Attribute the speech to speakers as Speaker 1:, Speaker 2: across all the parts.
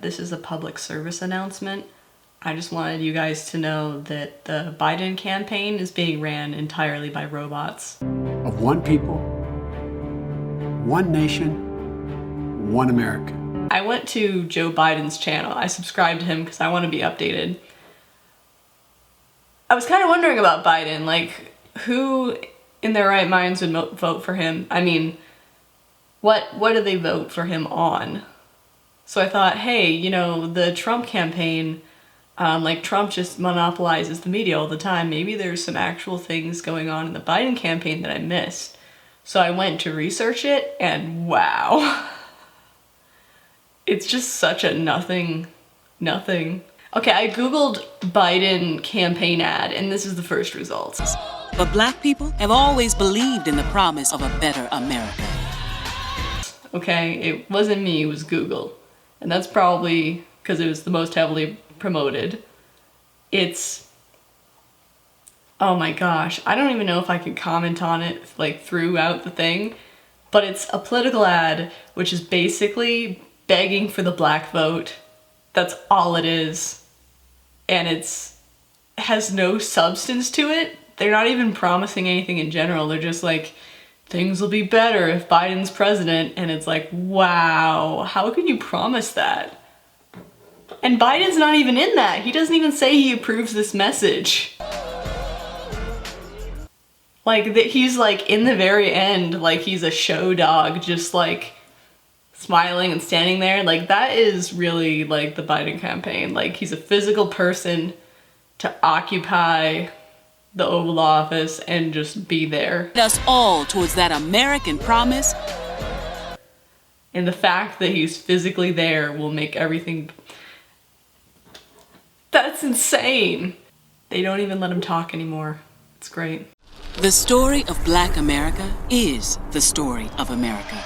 Speaker 1: This is a public service announcement. I just wanted you guys to know that the Biden campaign is being ran entirely by robots.
Speaker 2: Of one people, one nation, one America.
Speaker 1: I went to Joe Biden's channel. I subscribed to him because I want to be updated. I was kind of wondering about Biden, like, who in their right minds would vote for him? I mean, what do they vote for him on? So I thought, hey, you know, the Trump campaign, like Trump just monopolizes the media all the time. Maybe there's some actual things going on in the Biden campaign that I missed. So I went to research it and wow. It's just such a nothing. Okay, I Googled Biden campaign ad and this is the first results.
Speaker 3: But Black people have always believed in the promise of a better America.
Speaker 1: Okay, it wasn't me, it was Google. And that's probably because it was the most heavily promoted. It's, oh my gosh, I don't even know if I could comment on it like throughout the thing, but it's a political ad which is basically begging for the Black vote. That's all it is. And it has no substance to it. They're not even promising anything in general. They're just like, things will be better if Biden's president, and it's like, wow, how could you promise that? And Biden's not even in that. He doesn't even say he approves this message. Like, that he's like in the very end, like he's a show dog, just like smiling and standing there. Like, that is really like the Biden campaign. Like, he's a physical person to occupy the Oval Office and just be there.
Speaker 3: Us all towards that American promise.
Speaker 1: And the fact that he's physically there will make everything... That's insane. They don't even let him talk anymore. It's great.
Speaker 3: The story of Black America is the story of America.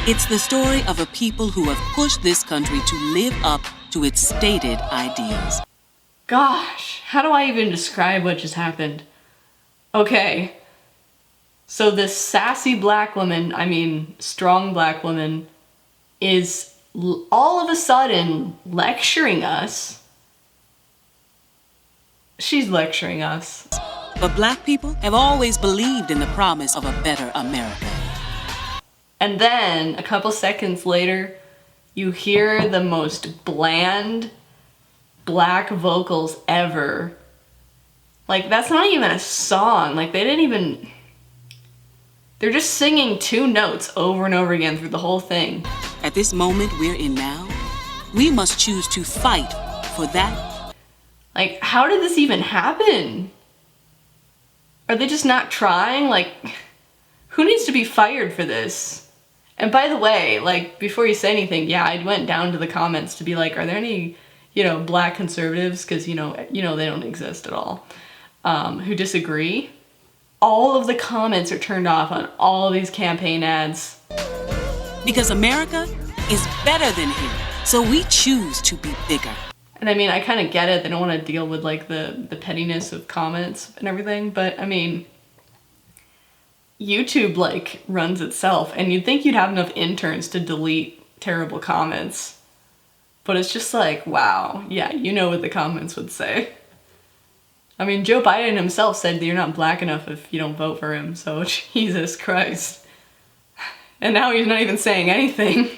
Speaker 3: It's the story of a people who have pushed this country to live up to its stated ideals.
Speaker 1: Gosh, how do I even describe what just happened? Okay, so this sassy Black woman, I mean strong Black woman, is all of a sudden lecturing us. She's lecturing us.
Speaker 3: But Black people have always believed in the promise of a better America.
Speaker 1: And then, a couple seconds later, you hear the most bland Black vocals ever. Like, that's not even a song. Like, they didn't even... They're just singing two notes over and over again through the whole thing.
Speaker 3: At this moment we're in now, we must choose to fight for that.
Speaker 1: Like, how did this even happen? Are they just not trying? Like, who needs to be fired for this? And by the way, like, before you say anything, yeah, I went down to the comments to be like, are there any, you know, Black conservatives, because you know they don't exist at all, who disagree? All of the comments are turned off on all of these campaign ads.
Speaker 3: Because America is better than here, so we choose to be bigger.
Speaker 1: And I mean, I kind of get it, they don't want to deal with like the pettiness of comments and everything, but I mean, YouTube like runs itself, and you'd think you'd have enough interns to delete terrible comments. But it's just like, wow, yeah, you know what the comments would say. I mean, Joe Biden himself said that you're not Black enough if you don't vote for him, so Jesus Christ. And now he's not even saying anything.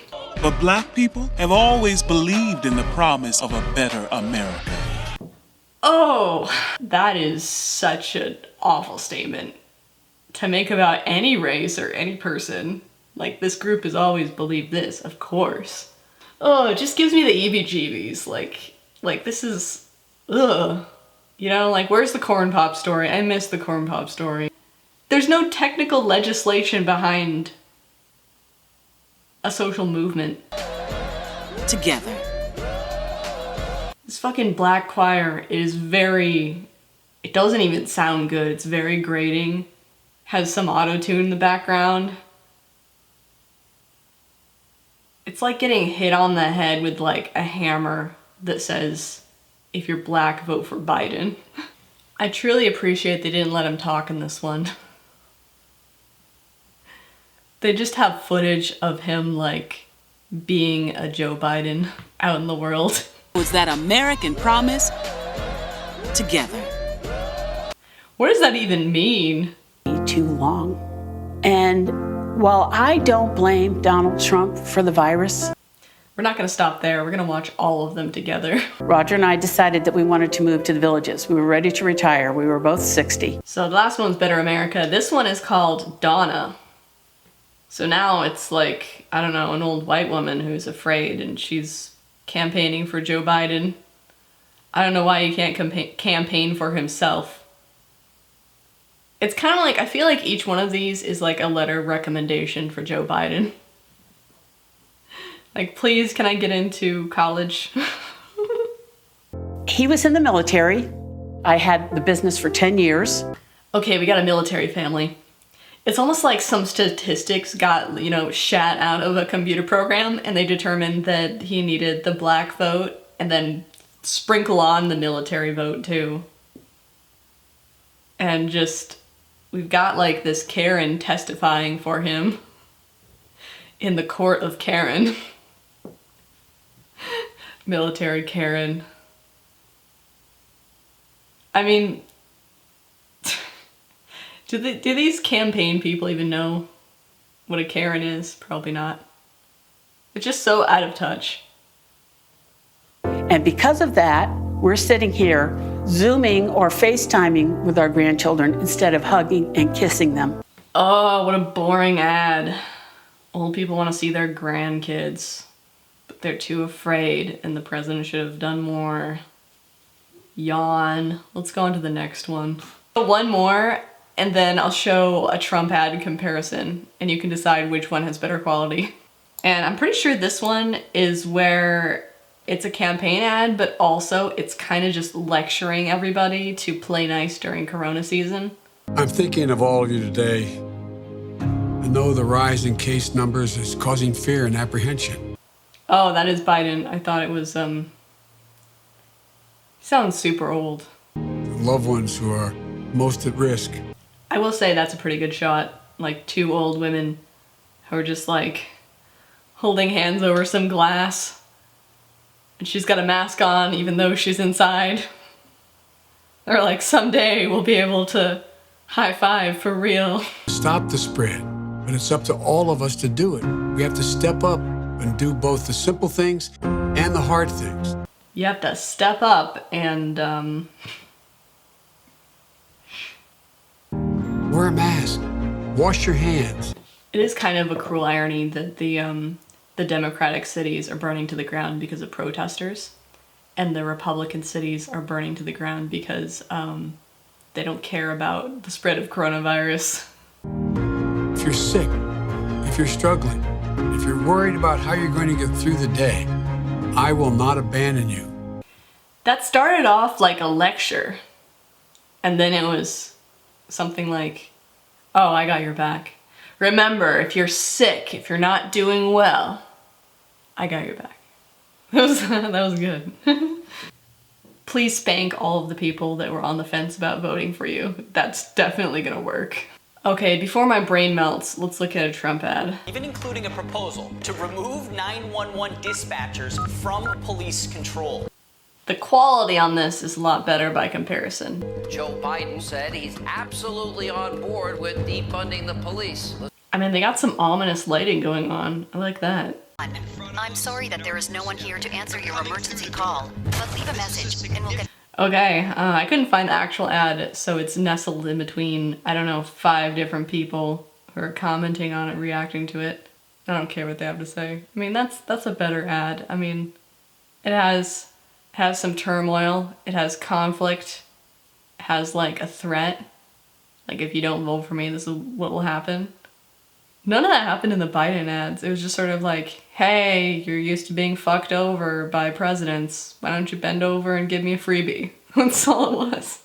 Speaker 4: But Black people have always believed in the promise of a better America.
Speaker 1: Oh, that is such an awful statement to make about any race or any person. Like, this group has always believed this, of course. Oh, it just gives me the heebie-jeebies. Like this is, ugh. You know, like, where's the corn pop story? I miss the corn pop story. There's no technical legislation behind a social movement.
Speaker 3: Together.
Speaker 1: This fucking Black choir is very, it doesn't even sound good. It's very grating. Has some auto-tune in the background. It's like getting hit on the head with like a hammer that says, if you're Black, vote for Biden. I truly appreciate they didn't let him talk in this one. They just have footage of him like being a Joe Biden out in the world.
Speaker 3: Was that American promise together.
Speaker 1: What does that even mean?
Speaker 5: Too long. And while I don't blame Donald Trump for the virus,
Speaker 1: We're not going to stop there. We're going to watch all of them together.
Speaker 5: Roger and I decided that we wanted to move to the villages. We were ready to retire. We were both 60.
Speaker 1: So the last one's Better America. This one is called Donna. So now it's like, I don't know, an old white woman who's afraid and she's campaigning for Joe Biden. I don't know why he can't campaign for himself. It's kind of like, I feel like each one of these is like a letter recommendation for Joe Biden. Like, please, can I get into college?
Speaker 5: He was in the military. I had the business for 10 years.
Speaker 1: Okay, we got a military family. It's almost like some statistics got, shat out of a computer program and they determined that he needed the black vote and then sprinkle on the military vote too. And just, we've got like this Karen testifying for him in the court of Karen. Military Karen. I mean, do these campaign people even know what a Karen is? Probably not. It's just so out of touch.
Speaker 5: And because of that, we're sitting here Zooming or FaceTiming with our grandchildren instead of hugging and kissing them.
Speaker 1: Oh, what a boring ad. Old people want to see their grandkids, but they're too afraid, and the president should have done more. Yawn. Let's go on to the next one. One more, and then I'll show a Trump ad comparison, and you can decide which one has better quality. And I'm pretty sure this one is where it's a campaign ad, but also it's kind of just lecturing everybody to play nice during Corona season.
Speaker 2: I'm thinking of all of you today. I know the rise in case numbers is causing fear and apprehension.
Speaker 1: Oh, that is Biden. I thought it was, sounds super old.
Speaker 2: Loved ones who are most at risk.
Speaker 1: I will say that's a pretty good shot. Like two old women who are just like holding hands over some glass. And she's got a mask on even though she's inside. They're like, someday we'll be able to high five for real.
Speaker 2: Stop the spread, but it's up to all of us to do it. We have to step up and do both the simple things and the hard things.
Speaker 1: You have to step up and
Speaker 2: Wear a mask. Wash your hands.
Speaker 1: it is kind of a cruel irony that the Democratic cities are burning to the ground because of protesters, and the Republican cities are burning to the ground because they don't care about the spread of coronavirus.
Speaker 2: If you're sick, if you're struggling, if you're worried about how you're going to get through the day, I will not abandon you.
Speaker 1: That started off like a lecture, and then it was something like, oh, I got your back. Remember, if you're sick, if you're not doing well, I got your back. That was good. Please spank all of the people that were on the fence about voting for you. That's definitely gonna work. Okay, before my brain melts, let's look at a Trump ad.
Speaker 6: Even including a proposal to remove 911 dispatchers from police control.
Speaker 1: The quality on this is a lot better by comparison.
Speaker 7: Joe Biden said he's absolutely on board with defunding the police.
Speaker 1: I mean, they got some ominous lighting going on. I like that.
Speaker 8: I'm sorry that there is no one here to answer your emergency call, but leave a message and we'll get...
Speaker 1: Okay, I couldn't find the actual ad, so it's nestled in between, 5 different people who are commenting on it, reacting to it. I don't care what they have to say. I mean, that's a better ad. I mean, it has some turmoil, it has conflict, it has like a threat. Like, if you don't vote for me, this is what will happen. None of that happened in the Biden ads. It was just sort of like, hey, you're used to being fucked over by presidents. Why don't you bend over and give me a freebie? That's all it was.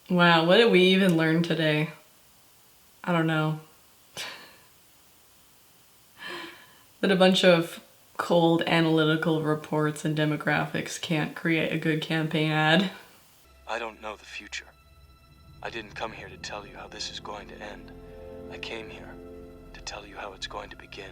Speaker 1: Wow, what did we even learn today? I don't know. That a bunch of cold analytical reports and demographics can't create a good campaign ad.
Speaker 9: I don't know the future. I didn't come here to tell you how this is going to end. I came here to tell you how it's going to begin.